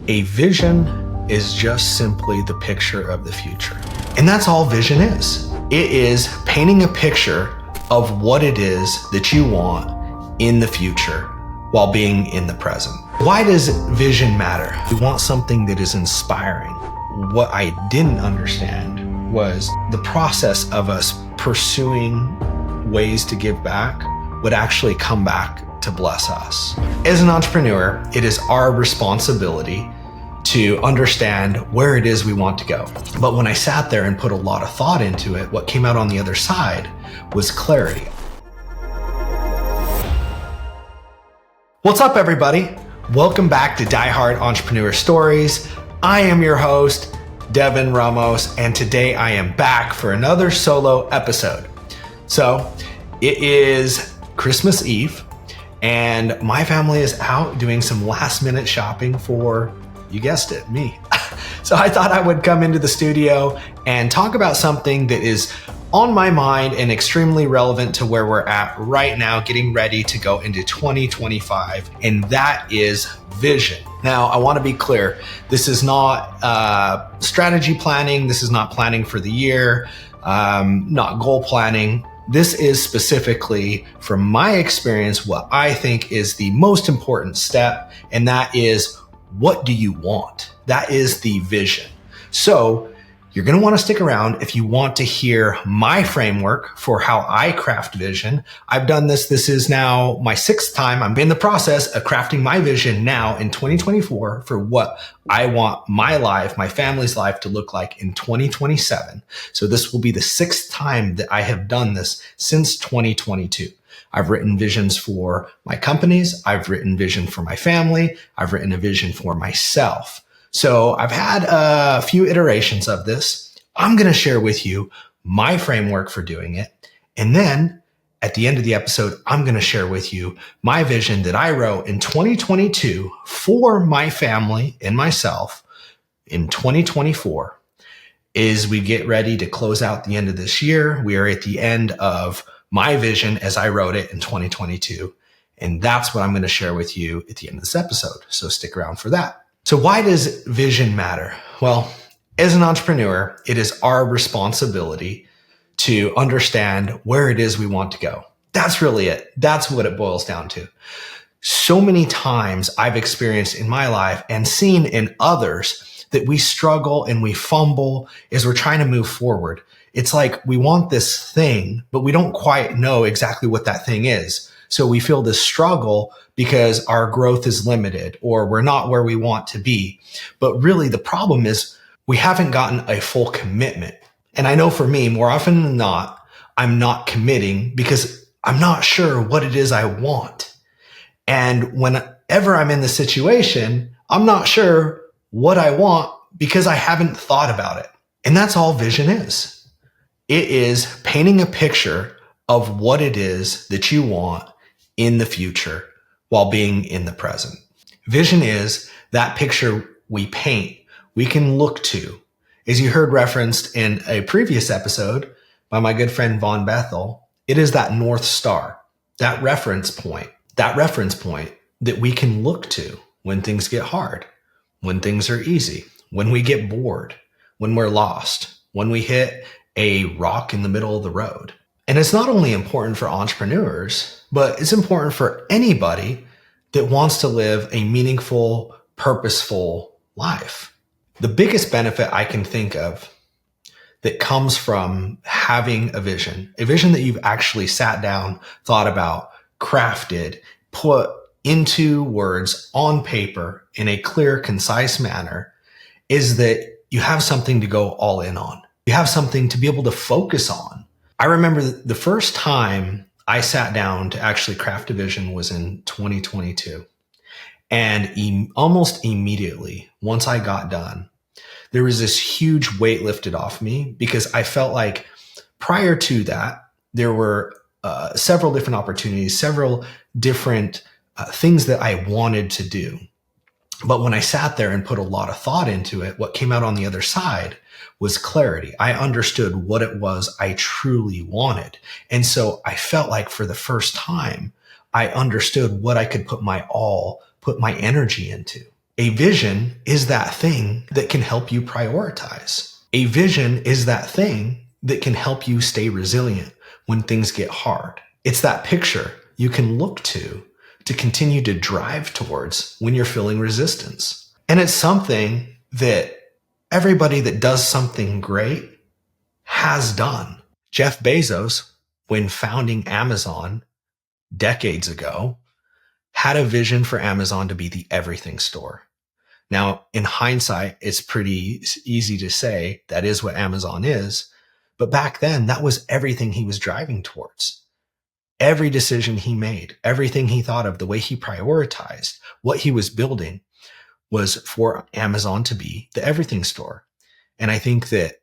A vision is just simply the picture of the future. And that's all vision is. It is painting a picture of what it is that you want in the future while being in the present. Why does vision matter? We want something that is inspiring. What I didn't understand was the process of us pursuing ways to give back would actually come back to bless us. As an entrepreneur, it is our responsibility to understand where it is we want to go. But when I sat there and put a lot of thought into it, what came out on the other side was clarity. What's up, everybody? Welcome back to Diehard Entrepreneur Stories. I am your host, Devin Ramos, and today I am back for another solo episode. So it is Christmas Eve, and my family is out doing some last minute shopping for, you guessed it, me. So I thought I would come into the studio and talk about something that is on my mind and extremely relevant to where we're at right now, getting ready to go into 2025, and that is vision. Now, I want to be clear. This is not strategy planning. This is not planning for the year, not goal planning. This is specifically, from my experience, what I think is the most important step, and that is, what do you want? That is the vision. So you're going to want to stick around if you want to hear my framework for how I craft vision. I've done this. This is now my 6th time. I'm in the process of crafting my vision now in 2024 for what I want my life, my family's life to look like in 2027. So this will be the 6th time that I have done this since 2022. I've written visions for my companies. I've written vision for my family. I've written a vision for myself. So I've had a few iterations of this. I'm going to share with you my framework for doing it. And then at the end of the episode, I'm going to share with you my vision that I wrote in 2022 for my family and myself in 2024 as we get ready to close out the end of this year. We are at the end of my vision as I wrote it in 2022. And that's what I'm going to share with you at the end of this episode. So stick around for that. So why does vision matter? Well, as an entrepreneur, it is our responsibility to understand where it is we want to go. That's really it. That's what it boils down to. So many times I've experienced in my life and seen in others that we struggle and we fumble as we're trying to move forward. It's like we want this thing, but we don't quite know exactly what that thing is. So we feel this struggle because our growth is limited or we're not where we want to be. But really the problem is we haven't gotten a full commitment. And I know for me, more often than not, I'm not committing because I'm not sure what it is I want. And whenever I'm in the situation, I'm not sure what I want because I haven't thought about it. And that's all vision is. It is painting a picture of what it is that you want in the future while being in the present. Vision is that picture we paint, we can look to. As you heard referenced in a previous episode by my good friend Von Bethel, it is that North Star, that reference point that we can look to when things get hard, when things are easy, when we get bored, when we're lost, when we hit a rock in the middle of the road. And it's not only important for entrepreneurs, but it's important for anybody that wants to live a meaningful, purposeful life. The biggest benefit I can think of that comes from having a vision that you've actually sat down, thought about, crafted, put into words on paper in a clear, concise manner, is that you have something to go all in on. You have something to be able to focus on. I remember the first time I sat down to actually craft a vision was in 2022. And almost immediately, once I got done, there was this huge weight lifted off me because I felt like prior to that, there were several different opportunities, several different things that I wanted to do. But when I sat there and put a lot of thought into it, what came out on the other side was clarity. I understood what it was I truly wanted. And so I felt like for the first time, I understood what I could put my energy into. A vision is that thing that can help you prioritize. A vision is that thing that can help you stay resilient when things get hard. It's that picture you can look to continue to drive towards when you're feeling resistance. And it's something that everybody that does something great has done. Jeff Bezos, when founding Amazon decades ago, had a vision for Amazon to be the everything store. Now, in hindsight, it's pretty easy to say that is what Amazon is. But back then, that was everything he was driving towards. Every decision he made, everything he thought of, the way he prioritized, what he was building was for Amazon to be the everything store. And I think that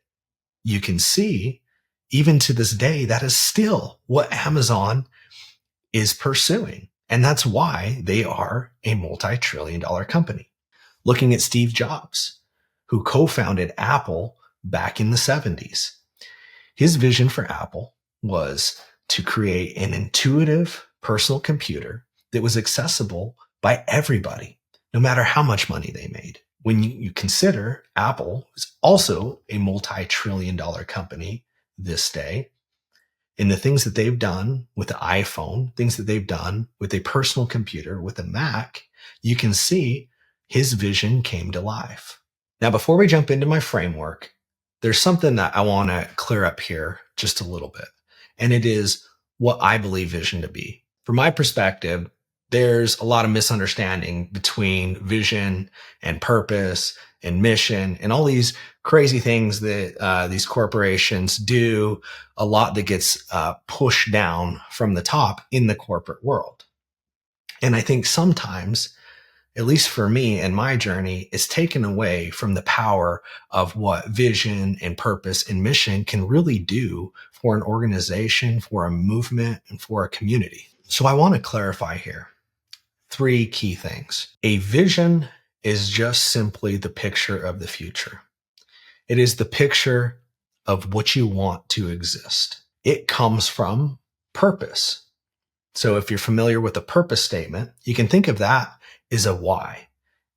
you can see, even to this day, that is still what Amazon is pursuing. And that's why they are a multi-trillion-dollar company. Looking at Steve Jobs, who co-founded Apple back in the 70s. His vision for Apple was to create an intuitive personal computer that was accessible by everybody, no matter how much money they made. When you consider Apple is also a multi-trillion-dollar company this day, and the things that they've done with the iPhone, things that they've done with a personal computer, with a Mac, you can see his vision came to life. Now, before we jump into my framework, there's something that I want to clear up here just a little bit. And it is what I believe vision to be. From my perspective, there's a lot of misunderstanding between vision and purpose and mission and all these crazy things that these corporations do, a lot that gets pushed down from the top in the corporate world. And I think sometimes, at least for me and my journey, is taken away from the power of what vision and purpose and mission can really do for an organization, for a movement, and for a community. So I want to clarify here 3 key things. A vision is just simply the picture of the future. It is the picture of what you want to exist. It comes from purpose. So if you're familiar with a purpose statement, you can think of that is a why.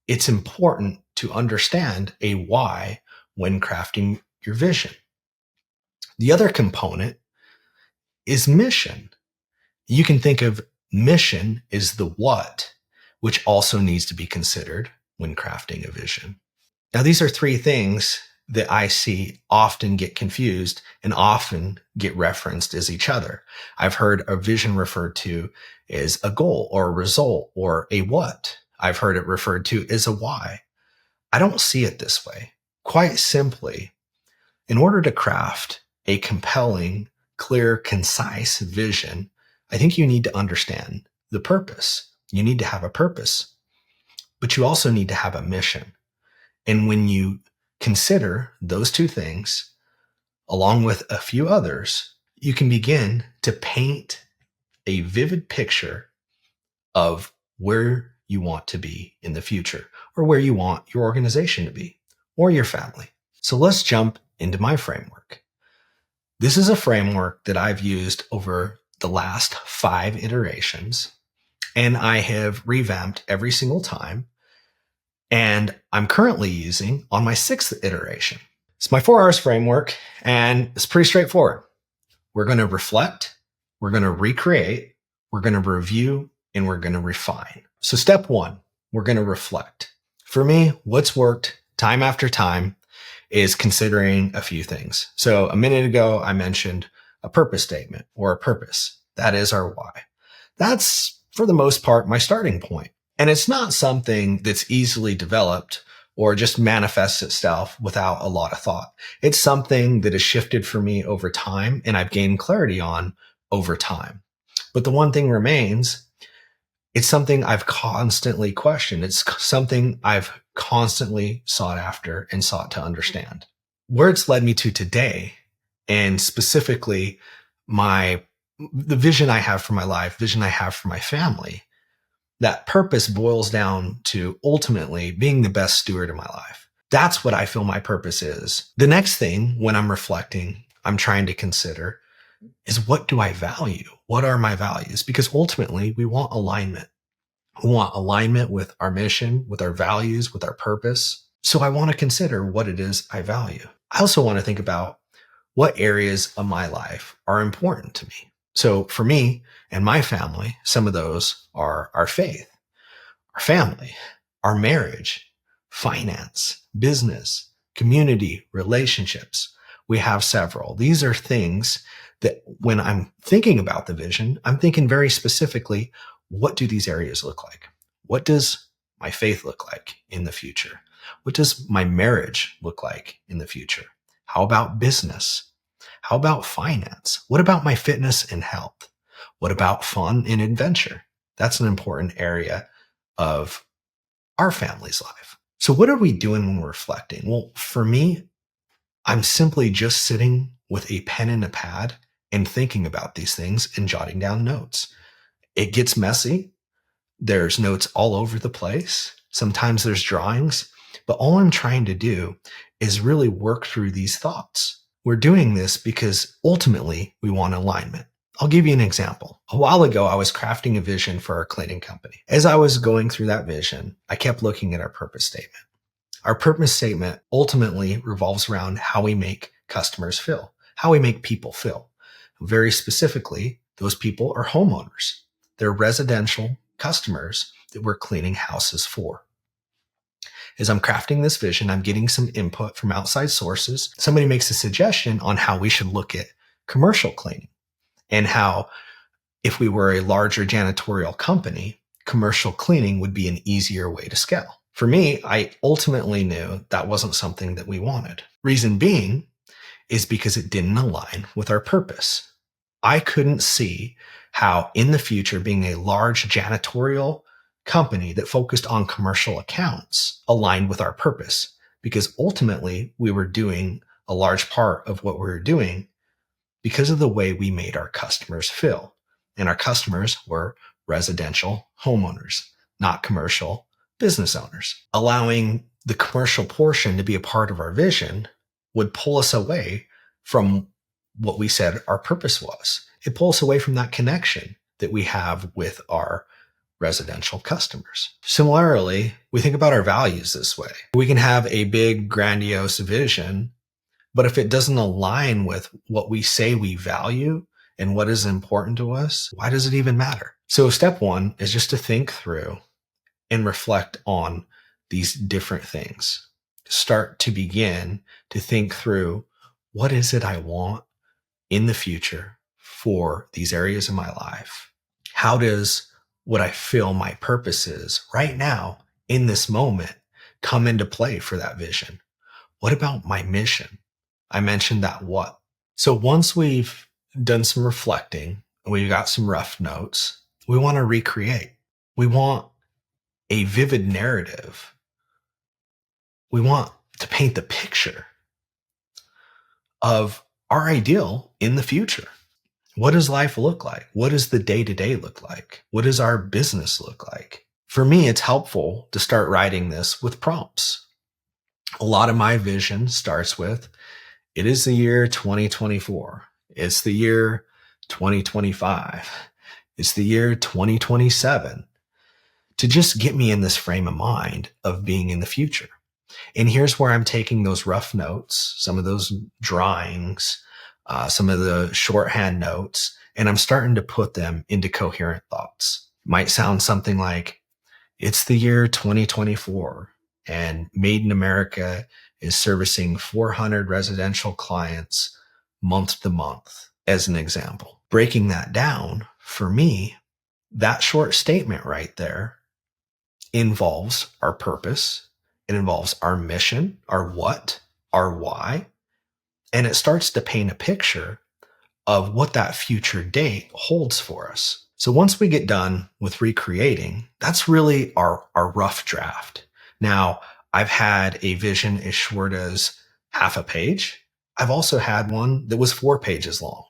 It's important to understand a why when crafting your vision. The other component is mission. You can think of mission as the what, which also needs to be considered when crafting a vision. Now, these are 3 things that I see often get confused and often get referenced as each other. I've heard a vision referred to as a goal or a result or a what. I've heard it referred to as a why. I don't see it this way. Quite simply, in order to craft a compelling, clear, concise vision, I think you need to understand the purpose. You need to have a purpose, but you also need to have a mission. And when you consider those 2 things, along with a few others, you can begin to paint a vivid picture of where you want to be in the future, or where you want your organization to be, or your family. So let's jump into my framework. This is a framework that I've used over the last 5 iterations, and I have revamped every single time. And I'm currently using on my 6th iteration. It's my 4 R's framework, and it's pretty straightforward. We're going to reflect, we're going to recreate, we're going to review, and we're going to refine. So step 1, we're going to reflect. For me, what's worked time after time is considering a few things. So a minute ago, I mentioned a purpose statement or a purpose. That is our why. That's, for the most part, my starting point. And it's not something that's easily developed or just manifests itself without a lot of thought. It's something that has shifted for me over time and I've gained clarity on over time. But the one thing remains, it's something I've constantly questioned. It's something I've constantly sought after and sought to understand. Where it's led me to today, and specifically the vision I have for my life, vision I have for my family, that purpose boils down to ultimately being the best steward of my life. That's what I feel my purpose is. The next thing, when I'm reflecting, I'm trying to consider is, what do I value? What are my values? Because ultimately we want alignment. We want alignment with our mission, with our values, with our purpose. So I want to consider what it is I value. I also want to think about what areas of my life are important to me. So for me and my family, some of those are our faith, our family, our marriage, finance, business, community, relationships. We have several. These are things that when I'm thinking about the vision, I'm thinking very specifically, what do these areas look like? What does my faith look like in the future? What does my marriage look like in the future? How about business? How about finance? What about my fitness and health? What about fun and adventure? That's an important area of our family's life. So what are we doing when we're reflecting? Well, for me, I'm simply just sitting with a pen and a pad and thinking about these things and jotting down notes. It gets messy. There's notes all over the place. Sometimes there's drawings, but all I'm trying to do is really work through these thoughts. We're doing this because ultimately we want alignment. I'll give you an example. A while ago, I was crafting a vision for our cleaning company. As I was going through that vision, I kept looking at our purpose statement. Our purpose statement ultimately revolves around how we make customers feel, how we make people feel. Very specifically, those people are homeowners. They're residential customers that we're cleaning houses for. As I'm crafting this vision, I'm getting some input from outside sources. Somebody makes a suggestion on how we should look at commercial cleaning and how if we were a larger janitorial company, commercial cleaning would be an easier way to scale. For me, I ultimately knew that wasn't something that we wanted. Reason being is because it didn't align with our purpose. I couldn't see how in the future being a large janitorial company that focused on commercial accounts aligned with our purpose, because ultimately we were doing a large part of what we were doing because of the way we made our customers feel. And our customers were residential homeowners, not commercial business owners. Allowing the commercial portion to be a part of our vision would pull us away from what we said our purpose was. It pulls us away from that connection that we have with our residential customers. Similarly, we think about our values this way. We can have a big, grandiose vision, but if it doesn't align with what we say we value and what is important to us, why does it even matter? So step one is just to think through and reflect on these different things. Start to begin to think through, what is it I want in the future for these areas of my life? How does what I feel my purpose is right now in this moment come into play for that vision? What about my mission? I mentioned that what. So once we've done some reflecting and we've got some rough notes, we want to recreate. We want a vivid narrative. We want to paint the picture of our ideal in the future. What does life look like? What does the day-to-day look like? What does our business look like? For me, it's helpful to start writing this with prompts. A lot of my vision starts with, it is the year 2024. It's the year 2025. It's the year 2027. To just get me in this frame of mind of being in the future. And here's where I'm taking those rough notes, some of those drawings, some of the shorthand notes, and I'm starting to put them into coherent thoughts. Might sound something like, it's the year 2024 and Made in America is servicing 400 residential clients month to month, as an example. Breaking that down, for me, that short statement right there involves our purpose. It involves our mission, our what, our why, and it starts to paint a picture of what that future date holds for us. So once we get done with recreating, that's really our rough draft. Now, I've had a vision as short as half a page. I've also had one that was 4 pages long.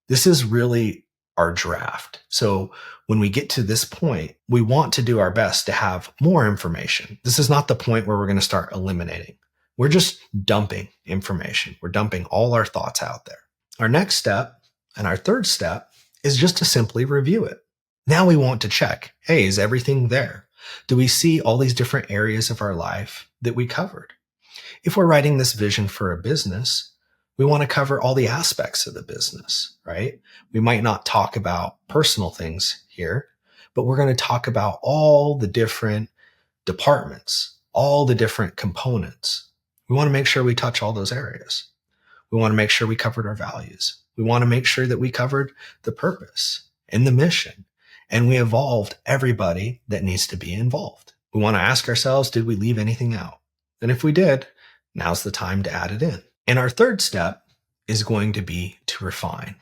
This is really our draft. So when we get to this point, we want to do our best to have more information. This is not the point where we're going to start eliminating. We're just dumping information. We're dumping all our thoughts out there. Our next step and our third step is just to simply review it. Now we want to check, hey, is everything there? Do we see all these different areas of our life that we covered? If we're writing this vision for a business, we want to cover all the aspects of the business, right? We might not talk about personal things here, but we're going to talk about all the different departments, all the different components. We want to make sure we touch all those areas. We want to make sure we covered our values. We want to make sure that we covered the purpose and the mission, and we involved everybody that needs to be involved. We want to ask ourselves, did we leave anything out? And if we did, now's the time to add it in. And our third step is going to be to refine.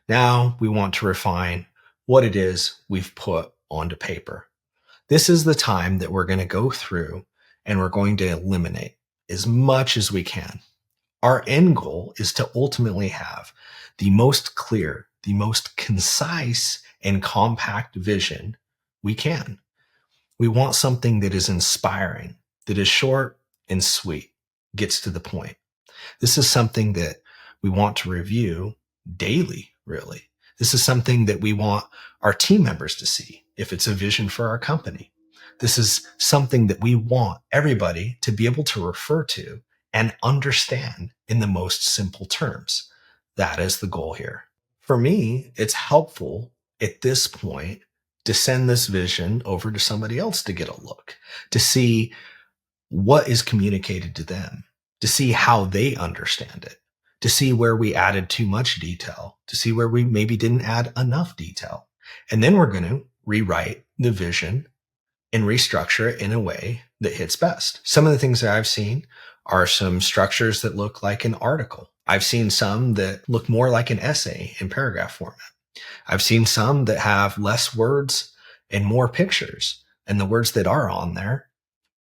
Now we want to refine what it is we've put onto paper. This is the time that we're going to go through and we're going to eliminate as much as we can. Our end goal is to ultimately have the most clear, the most concise and compact vision we can. We want something that is inspiring, that is short and sweet, gets to the point. This is something that we want to review daily, really. This is something that we want our team members to see if it's a vision for our company. This is something that we want everybody to be able to refer to and understand in the most simple terms. That is the goal here. For me, it's helpful at this point to send this vision over to somebody else to get a look, to see what is communicated to them, to see how they understand it, to see where we added too much detail, to see where we maybe didn't add enough detail. And then we're going to rewrite the vision and restructure it in a way that hits best. Some of the things that I've seen are some structures that look like an article. I've seen some that look more like an essay in paragraph format. I've seen some that have less words and more pictures, and the words that are on there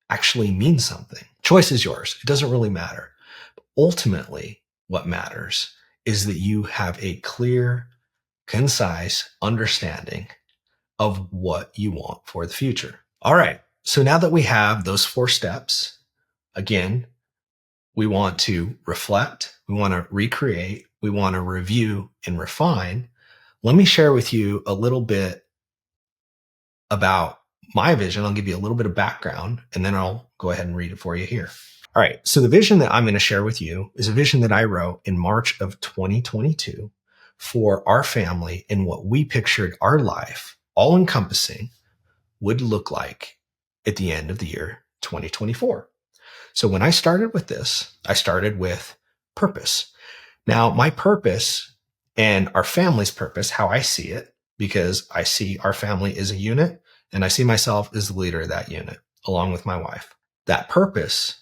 actually mean something. Choice is yours. It doesn't really matter. Ultimately, what matters is that you have a clear, concise understanding of what you want for the future. All right. So now that we have those 4 steps, again, we want to reflect, we want to recreate, we want to review and refine. Let me share with you a little bit about my vision. I'll give you a little bit of background, and then I'll go ahead and read it for you here. All right. So the vision that I'm going to share with you is a vision that I wrote in March of 2022 for our family and what we pictured our life, all encompassing, would look like at the end of the year 2024. So when I started with this, I started with purpose. Now, my purpose and our family's purpose, how I see it, because I see our family as a unit and I see myself as the leader of that unit, along with my wife. That purpose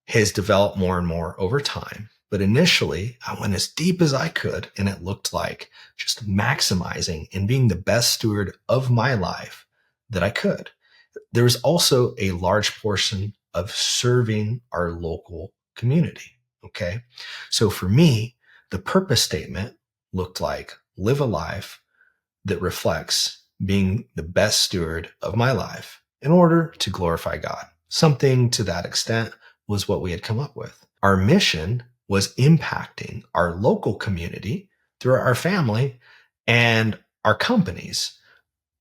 has developed more and more over time. But initially, I went as deep as I could, and it looked like just maximizing and being the best steward of my life that I could. There was also a large portion of serving our local community. Okay. So for me, the purpose statement looked like live a life that reflects being the best steward of my life in order to glorify God. Something to that extent was what we had come up with. Our mission was impacting our local community through our family and our companies.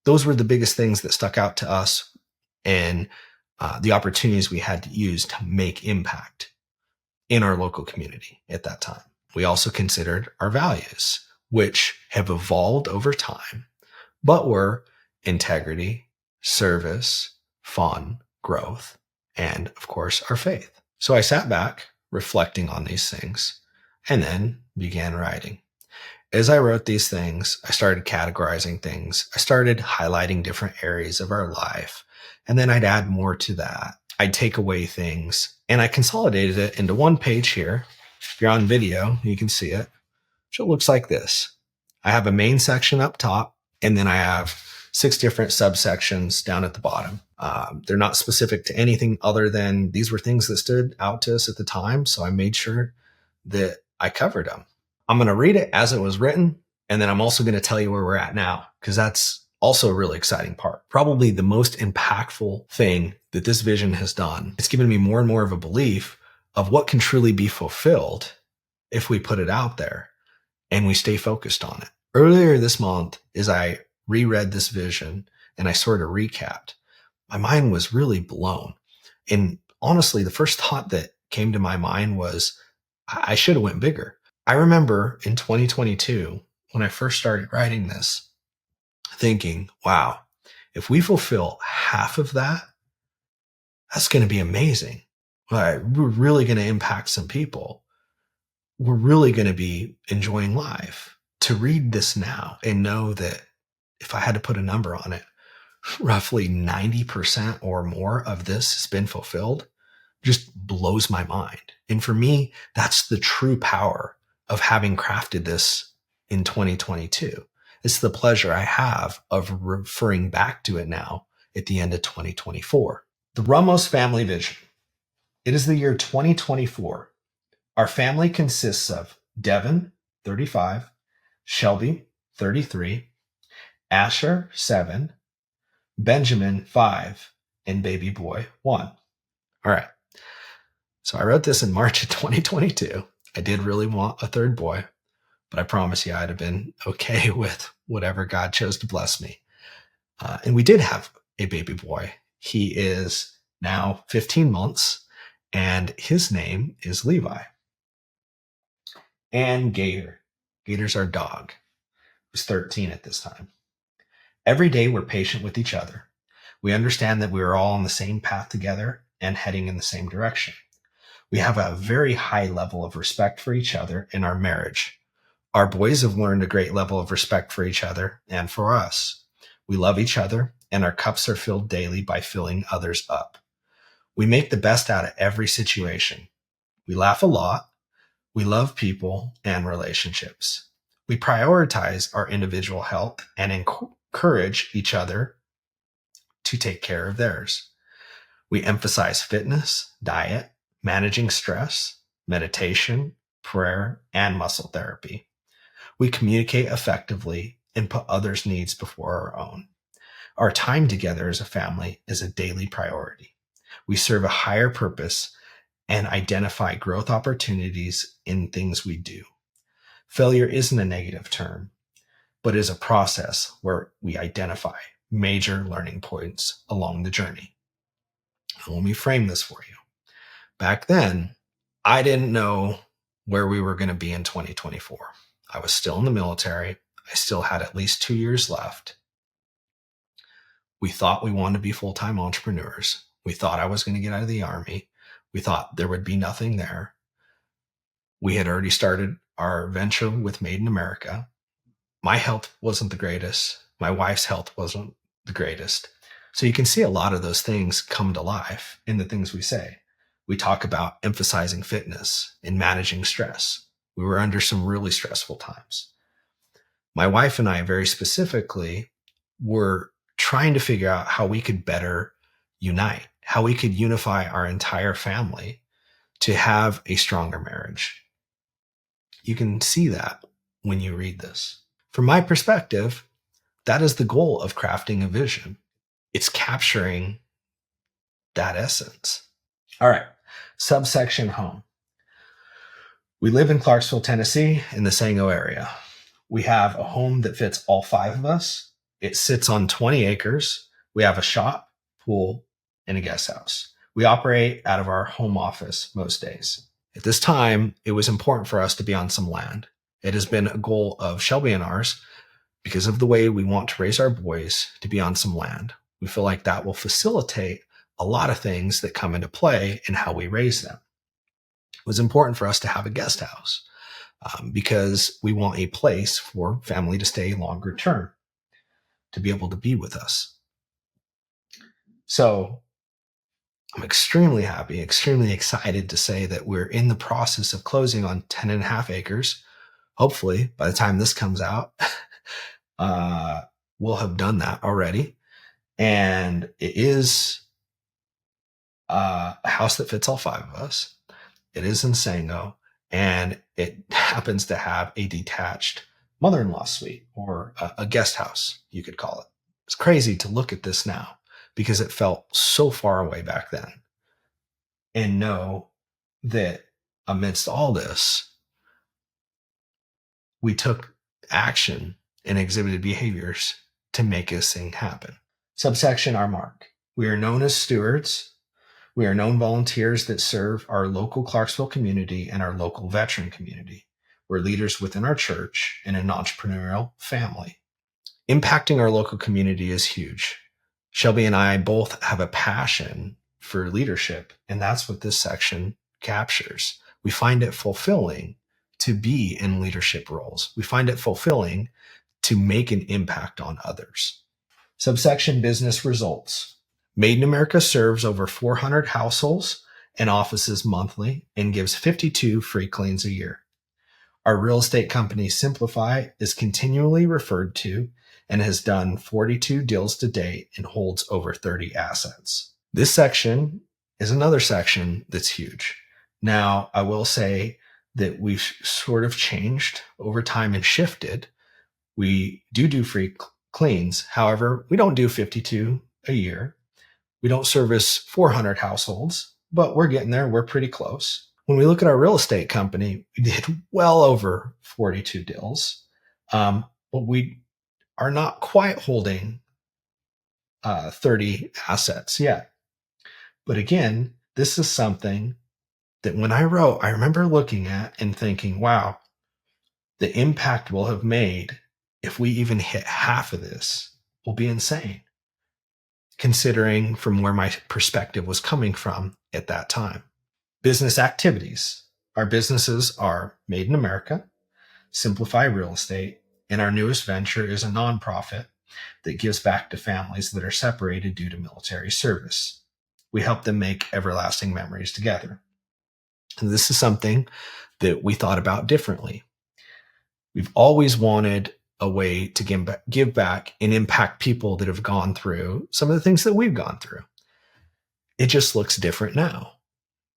Those were the biggest things that stuck out to us, and the opportunities we had to use to make impact in our local community at that time. We also considered our values, which have evolved over time, but were integrity, service, fun, growth, and of course, our faith. So I sat back reflecting on these things and then began writing. As I wrote these things, I started categorizing things. I started highlighting different areas of our life, and then I'd add more to that. I'd take away things, and I consolidated it into one page here. If you're on video, you can see it. So it looks like this. I have a main section up top, and then I have 6 different subsections down at the bottom. They're not specific to anything other than these were things that stood out to us at the time. So I made sure that I covered them. I'm going to read it as it was written. And then I'm also going to tell you where we're at now, because that's also a really exciting part. Probably the most impactful thing that this vision has done. It's given me more and more of a belief of what can truly be fulfilled if we put it out there and we stay focused on it. Earlier this month, as I reread this vision and I sort of recapped, my mind was really blown. And honestly, the first thought that came to my mind was I should have went bigger. I remember in 2022, when I first started writing this, thinking, wow, if we fulfill half of that, that's going to be amazing. We're really going to impact some people. We're really going to be enjoying life. To read this now and know that if I had to put a number on it, roughly 90% or more of this has been fulfilled just blows my mind. And for me, that's the true power of having crafted this in 2022. It's the pleasure I have of referring back to it now at the end of 2024. The Ramos family vision. It is the year 2024. Our family consists of Devin, 35, Shelby, 33, Asher, 7, Benjamin, 5, and baby boy, 1. All right. So I wrote this in March of 2022. I did really want a third boy, but I promise you I'd have been okay with whatever God chose to bless me. And we did have a baby boy. He is now 15 months, and his name is Levi. And Gator. Gator's our dog. He was 13 at this time. Every day we're patient with each other. We understand that we are all on the same path together and heading in the same direction. We have a very high level of respect for each other in our marriage. Our boys have learned a great level of respect for each other and for us. We love each other, and our cups are filled daily by filling others up. We make the best out of every situation. We laugh a lot. We love people and relationships. We prioritize our individual health and encourage each other to take care of theirs. We emphasize fitness, diet, managing stress, meditation, prayer, and muscle therapy. We communicate effectively and put others' needs before our own. Our time together as a family is a daily priority. We serve a higher purpose and identify growth opportunities in things we do. Failure isn't a negative term, but is a process where we identify major learning points along the journey. And let me frame this for you. Back then, I didn't know where we were going to be in 2024. I was still in the military. I still had at least 2 years left. We thought we wanted to be full-time entrepreneurs. We thought I was going to get out of the Army. We thought there would be nothing there. We had already started our venture with Made in America. My health wasn't the greatest. My wife's health wasn't the greatest. So you can see a lot of those things come to life in the things we say. We talk about emphasizing fitness and managing stress. We were under some really stressful times. My wife and I very specifically were trying to figure out how we could better unite, how we could unify our entire family to have a stronger marriage. You can see that when you read this. From my perspective, that is the goal of crafting a vision. It's capturing that essence. All right, subsection home. We live in Clarksville, Tennessee, in the Sango area. We have a home that fits all 5 of us. It sits on 20 acres. We have a shop, pool, and a guest house. We operate out of our home office most days. At this time, it was important for us to be on some land. It has been a goal of Shelby and ours because of the way we want to raise our boys to be on some land. We feel like that will facilitate a lot of things that come into play in how we raise them. It was important for us to have a guest house because we want a place for family to stay longer term, to be able to be with us. So I'm extremely happy, extremely excited to say that we're in the process of closing on 10 and a half acres. Hopefully, by the time this comes out, we'll have done that already. And it is a house that fits all 5 of us. It is in Sango, and it happens to have a detached mother-in-law suite, or a guest house, you could call it. It's crazy to look at this now because it felt so far away back then, and know that amidst all this, we took action and exhibited behaviors to make this thing happen. Subsection our mark. We are known as stewards. We are known volunteers that serve our local Clarksville community and our local veteran community. We're leaders within our church and an entrepreneurial family. Impacting our local community is huge. Shelby and I both have a passion for leadership, and that's what this section captures. We find it fulfilling to be in leadership roles. We find it fulfilling to make an impact on others. Subsection business results. Made in America serves over 400 households and offices monthly and gives 52 free cleans a year. Our real estate company Simplify is continually referred to and has done 42 deals to date and holds over 30 assets. This section is another section that's huge. Now, I will say that we've sort of changed over time and shifted. We do free cleans. However, we don't do 52 a year. We don't service 400 households, but we're getting there. We're pretty close. When we look at our real estate company, we did well over 42 deals, but we are not quite holding 30 assets yet. But again, this is something that when I wrote, I remember looking at and thinking, wow, the impact we'll have made if we even hit half of this will be insane, considering from where my perspective was coming from at that time. Business activities. Our businesses are Made in America, Simplify Real Estate, and our newest venture is a nonprofit that gives back to families that are separated due to military service. We help them make everlasting memories together. And this is something that we thought about differently. We've always wanted a way to give back and impact people that have gone through some of the things that we've gone through. It just looks different now.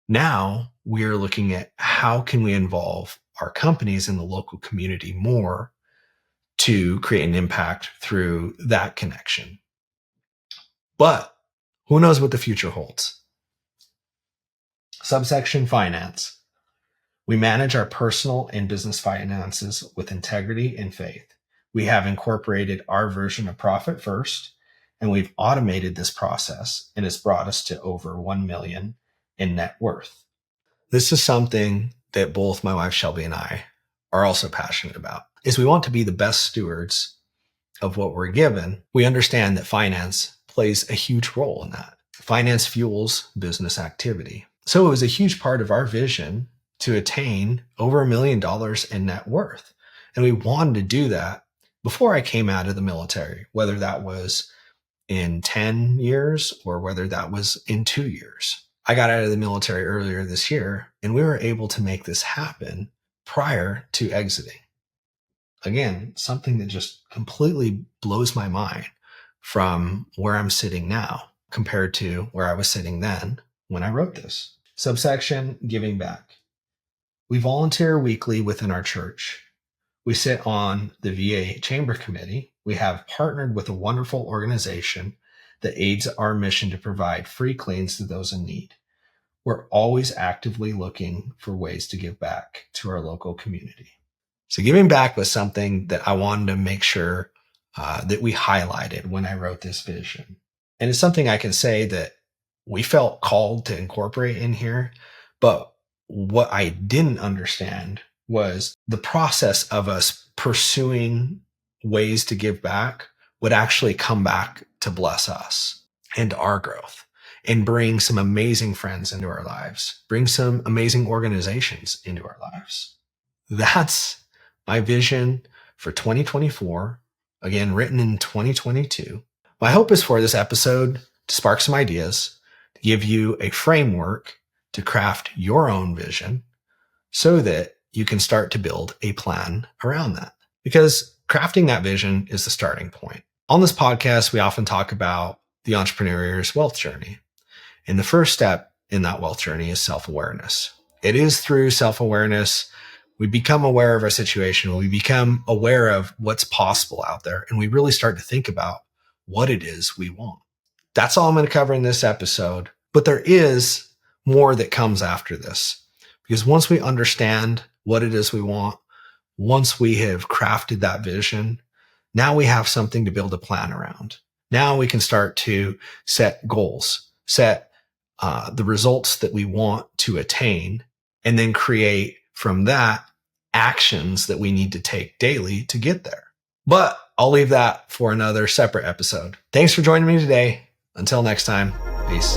Now we're looking at how can we involve our companies in the local community more to create an impact through that connection. But who knows what the future holds? Subsection finance. We manage our personal and business finances with integrity and faith. We have incorporated our version of Profit First, and we've automated this process, and it's brought us to over 1 million in net worth. This is something that both my wife Shelby and I are also passionate about, is we want to be the best stewards of what we're given. We understand that finance plays a huge role in that. Finance fuels business activity. So it was a huge part of our vision to attain over $1 million in net worth. And we wanted to do that before I came out of the military, whether that was in 10 years or whether that was in 2 years. I got out of the military earlier this year, and we were able to make this happen prior to exiting. Again, something that just completely blows my mind from where I'm sitting now compared to where I was sitting then when I wrote this. Subsection giving back. We volunteer weekly within our church. We sit on the VA Chamber Committee. We have partnered with a wonderful organization that aids our mission to provide free cleans to those in need. We're always actively looking for ways to give back to our local community. So giving back was something that I wanted to make sure that we highlighted when I wrote this vision. And it's something I can say that we felt called to incorporate in here. But what I didn't understand was the process of us pursuing ways to give back would actually come back to bless us and our growth and bring some amazing friends into our lives, bring some amazing organizations into our lives. That's my vision for 2024, again, written in 2022. My hope is for this episode to spark some ideas, to give you a framework to craft your own vision so that you can start to build a plan around that. Because crafting that vision is the starting point. On this podcast, we often talk about the entrepreneur's wealth journey. And the first step in that wealth journey is self-awareness. It is through self-awareness we become aware of our situation. We become aware of what's possible out there. And we really start to think about what it is we want. That's all I'm going to cover in this episode. But there is more that comes after this. Because once we understand what it is we want, once we have crafted that vision, Now we have something to build a plan around. Now we can start to set goals, set the results that we want to attain, and then create from that actions that we need to take daily to get there. But I'll leave that for another separate episode. Thanks for joining me today. Until next time, peace.